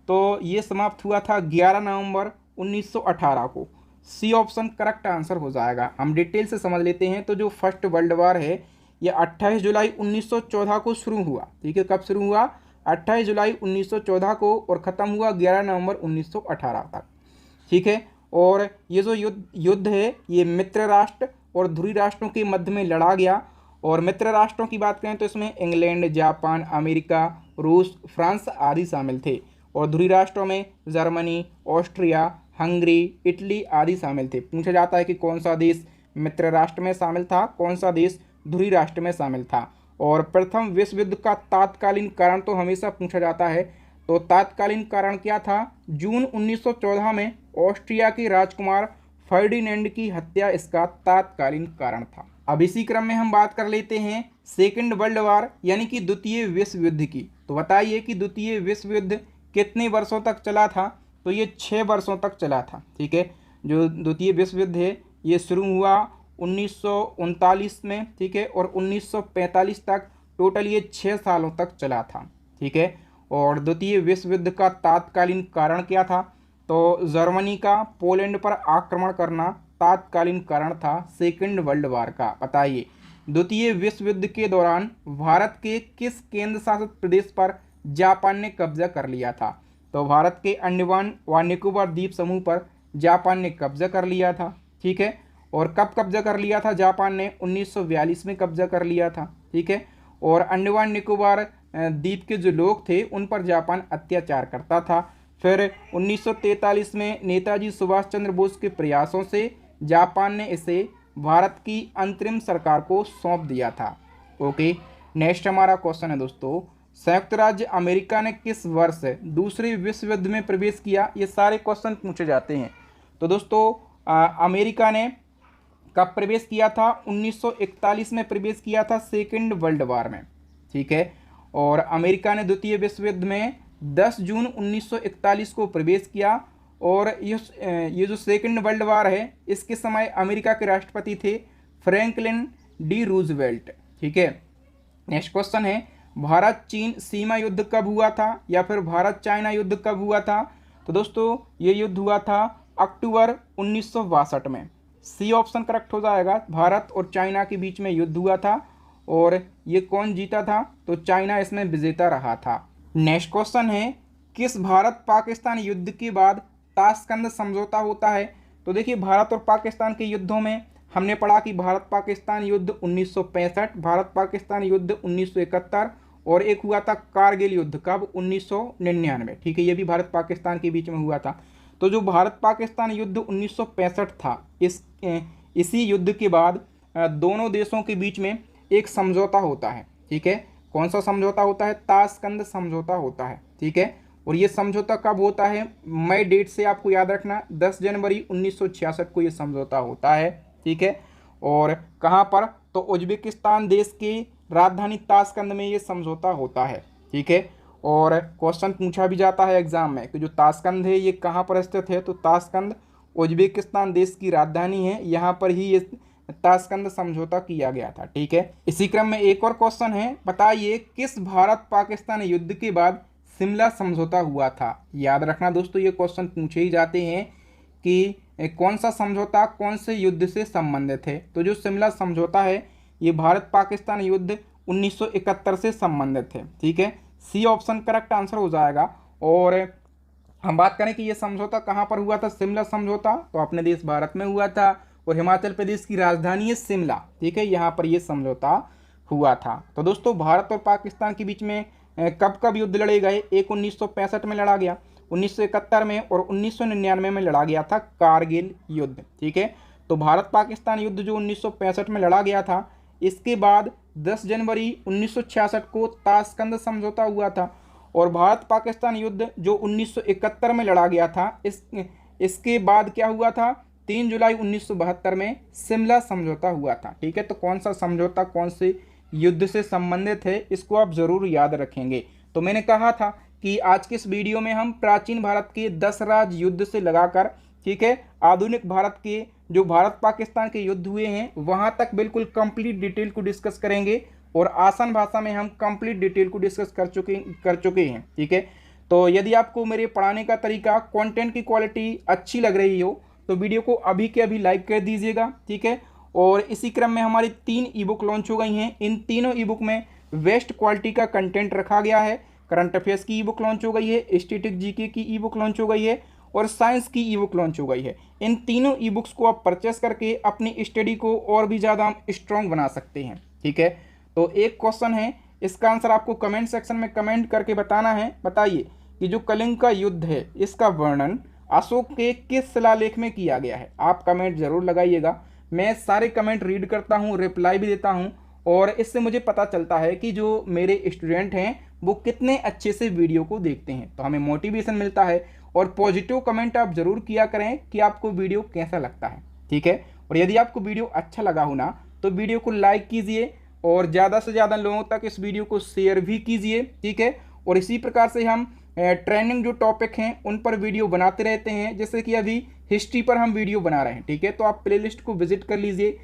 तो ये समाप्त हुआ था 11 नवंबर 1918 को। सी ऑप्शन करेक्ट आंसर हो जाएगा। हम डिटेल से समझ लेते हैं। तो जो फर्स्ट वर्ल्ड वार है ये 28 जुलाई 1914 को शुरू हुआ। ठीक है, कब शुरू हुआ? 28 जुलाई 1914 को और ख़त्म हुआ 11 नवंबर 1918 तक। ठीक है, और ये जो युद्ध है ये मित्र राष्ट्र और ध्रुवी राष्ट्रों के मध्य में लड़ा गया। और मित्र राष्ट्रों की बात करें तो इसमें इंग्लैंड, जापान, अमेरिका, रूस, फ्रांस आदि शामिल थे। और ध्रुवी राष्ट्रों में जर्मनी, ऑस्ट्रिया, हंगरी, इटली आदि शामिल थे। पूछा जाता है कि कौन सा देश मित्र राष्ट्र में शामिल था, कौन सा देश ध्रुवी राष्ट्र में शामिल था। और प्रथम विश्व युद्ध का तात्कालीन कारण तो हमेशा पूछा जाता है। तो तात्कालीन कारण क्या था? जून 1914 में ऑस्ट्रिया के राजकुमार फर्डिनेंड की हत्या इसका तात्कालीन कारण था। अब इसी क्रम में हम बात कर लेते हैं सेकेंड वर्ल्ड वार यानी कि द्वितीय विश्व युद्ध की। तो बताइए कि द्वितीय विश्व युद्ध कितने वर्षों तक चला था? तो ये 6 वर्षों तक चला था। ठीक है, जो द्वितीय विश्व युद्ध है ये शुरू हुआ 1939 में। ठीक है, और 1945 तक टोटल ये 6 सालों तक चला था। ठीक है, और द्वितीय विश्व युद्ध का तात्कालीन कारण क्या था? तो जर्मनी का पोलैंड पर आक्रमण करना तात्कालीन कारण था सेकेंड वर्ल्ड वार का। बताइए द्वितीय विश्व युद्ध के दौरान भारत के किस केंद्र शासित प्रदेश पर जापान ने कब्जा कर लिया था? तो भारत के अंडमान व निकोबार द्वीप समूह पर जापान ने कब्जा कर लिया था। ठीक है, और कब कब्जा कर लिया था जापान ने? 1942 में कब्जा कर लिया था। ठीक है, और अंडमान निकोबार द्वीप के जो लोग थे उन पर जापान अत्याचार करता था। फिर 1943 में नेताजी सुभाष चंद्र बोस के प्रयासों से जापान ने इसे भारत की अंतरिम सरकार को सौंप दिया था। ओके, नेक्स्ट हमारा क्वेश्चन है दोस्तों, संयुक्त राज्य अमेरिका ने किस वर्ष दूसरे विश्व युद्ध में प्रवेश किया? ये सारे क्वेश्चन पूछे जाते हैं। तो दोस्तों अमेरिका ने कब प्रवेश किया था? 1941 में प्रवेश किया था सेकेंड वर्ल्ड वार में। ठीक है, और अमेरिका ने द्वितीय विश्व युद्ध में 10 जून 1941 को प्रवेश किया। और ये जो सेकेंड वर्ल्ड वार है इसके समय अमेरिका के राष्ट्रपति थे फ्रैंकलिन डी रूजवेल्ट। ठीक है, नेक्स्ट क्वेश्चन है, भारत चीन सीमा युद्ध कब हुआ था या फिर भारत चाइना युद्ध कब हुआ था? तो दोस्तों ये युद्ध हुआ था अक्टूबर 1962 में। सी ऑप्शन करेक्ट हो जाएगा। भारत और चाइना के बीच में युद्ध हुआ था और ये कौन जीता था? तो चाइना इसमें विजेता रहा था। नेक्स्ट क्वेश्चन है, किस भारत पाकिस्तान युद्ध के बाद ताशकंद समझौता होता है? तो देखिए भारत और पाकिस्तान के युद्धों में हमने पढ़ा कि भारत पाकिस्तान युद्ध 1965, भारत पाकिस्तान युद्ध 1971 और एक हुआ था कारगिल युद्ध कब? 1999। ठीक है, ये भी भारत पाकिस्तान के बीच में हुआ था। तो जो भारत पाकिस्तान युद्ध 1965 था इसी युद्ध के बाद दोनों देशों के बीच में एक समझौता होता है। ठीक है, कौन सा समझौता होता है? ताशकंद समझौता होता है। ठीक है, और ये समझौता कब होता है? मई डेट से आपको याद रखना, 10 जनवरी 1966 को ये समझौता होता है। ठीक है, और कहाँ पर? तो उज्बेकिस्तान देश की राजधानी ताशकंद में ये समझौता होता है। ठीक है, और क्वेश्चन पूछा भी जाता है एग्जाम में कि जो ताशकंद है ये कहाँ पर स्थित है? तो ताशकंद उज्बेकिस्तान देश की राजधानी है, यहाँ पर ही ये ताशकंद समझौता किया गया था। ठीक है, इसी क्रम में एक और क्वेश्चन है, बताइए किस भारत पाकिस्तान युद्ध के बाद शिमला समझौता हुआ था? याद रखना दोस्तों ये क्वेश्चन पूछे ही जाते हैं कि कौन सा समझौता कौन से युद्ध से संबंधित है। तो जो शिमला समझौता है ये भारत पाकिस्तान युद्ध 1971 से संबंधित है। ठीक है, सी ऑप्शन करेक्ट आंसर हो जाएगा। और हम बात करें कि ये समझौता कहाँ पर हुआ था? शिमला समझौता तो अपने देश भारत में हुआ था और हिमाचल प्रदेश की राजधानी है शिमला। ठीक है, यहाँ पर ये समझौता हुआ था। तो दोस्तों भारत और पाकिस्तान के बीच में कब कब युद्ध लड़े गए? एक 1965 में लड़ा गया, 1971 में और 1999 में लड़ा गया था कारगिल युद्ध। ठीक है, तो भारत पाकिस्तान युद्ध जो 1965 में लड़ा गया था, इसके बाद 10 जनवरी 1966 को ताशकंद समझौता हुआ था। और भारत पाकिस्तान युद्ध जो 1971 में लड़ा गया था, इसके बाद क्या हुआ था, 3 जुलाई 1972 में शिमला समझौता हुआ था। ठीक है, तो कौन सा समझौता कौन से युद्ध से संबंधित है, इसको आप ज़रूर याद रखेंगे। तो मैंने कहा था कि आज के इस वीडियो में हम प्राचीन भारत के 10 राज्य युद्ध से लगाकर, ठीक है, आधुनिक भारत के जो भारत पाकिस्तान के युद्ध हुए हैं वहाँ तक बिल्कुल कंप्लीट डिटेल को डिस्कस करेंगे और आसान भाषा में हम कंप्लीट डिटेल को डिस्कस कर चुके हैं। ठीक है, तो यदि आपको मेरे पढ़ाने का तरीका, कंटेंट की क्वालिटी अच्छी लग रही हो तो वीडियो को अभी के अभी लाइक कर दीजिएगा। ठीक है, और इसी क्रम में हमारी 3 ई बुक लॉन्च हो गई हैं। इन तीनों ई बुक में बेस्ट क्वालिटी का कंटेंट रखा गया है। करंट अफेयर्स की ई बुक लॉन्च हो गई है, स्टैटिक जीके की ई बुक लॉन्च हो गई है और साइंस की ई बुक लॉन्च हो गई है। इन तीनों ई बुक्स को आप परचेस करके अपनी स्टडी को और भी ज़्यादा स्ट्रॉन्ग बना सकते हैं। ठीक है, तो एक क्वेश्चन है, इसका आंसर आपको कमेंट सेक्शन में कमेंट करके बताना है। बताइए कि जो कलिंग का युद्ध है इसका वर्णन अशोक के किस शिलालेख में किया गया है। आप कमेंट जरूर लगाइएगा, मैं सारे कमेंट रीड करता हूँ, रिप्लाई भी देता हूँ और इससे मुझे पता चलता है कि जो मेरे स्टूडेंट हैं वो कितने अच्छे से वीडियो को देखते हैं, तो हमें मोटिवेशन मिलता है। और पॉजिटिव कमेंट आप ज़रूर किया करें कि आपको वीडियो कैसा लगता है। ठीक है, और यदि आपको वीडियो अच्छा लगा हो ना तो वीडियो को लाइक कीजिए और ज़्यादा से ज़्यादा लोगों तक इस वीडियो को शेयर भी कीजिए। ठीक है, और इसी प्रकार से हम ट्रेंडिंग जो टॉपिक हैं उन पर वीडियो बनाते रहते हैं, जैसे कि अभी हिस्ट्री पर हम वीडियो बना रहे हैं। ठीक है, तो आप प्लेलिस्ट को विजिट कर लीजिए।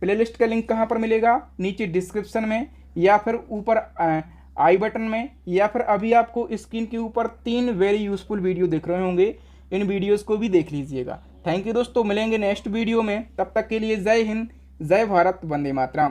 प्लेलिस्ट का लिंक कहाँ पर मिलेगा, नीचे डिस्क्रिप्शन में या फिर ऊपर आई बटन में, या फिर अभी आपको स्क्रीन के ऊपर 3 वेरी यूजफुल वीडियो दिख रहे होंगे, इन वीडियोस को भी देख लीजिएगा। थैंक यू दोस्तों, मिलेंगे नेक्स्ट वीडियो में, तब तक के लिए जय हिंद, जय भारत, वंदे मातरम।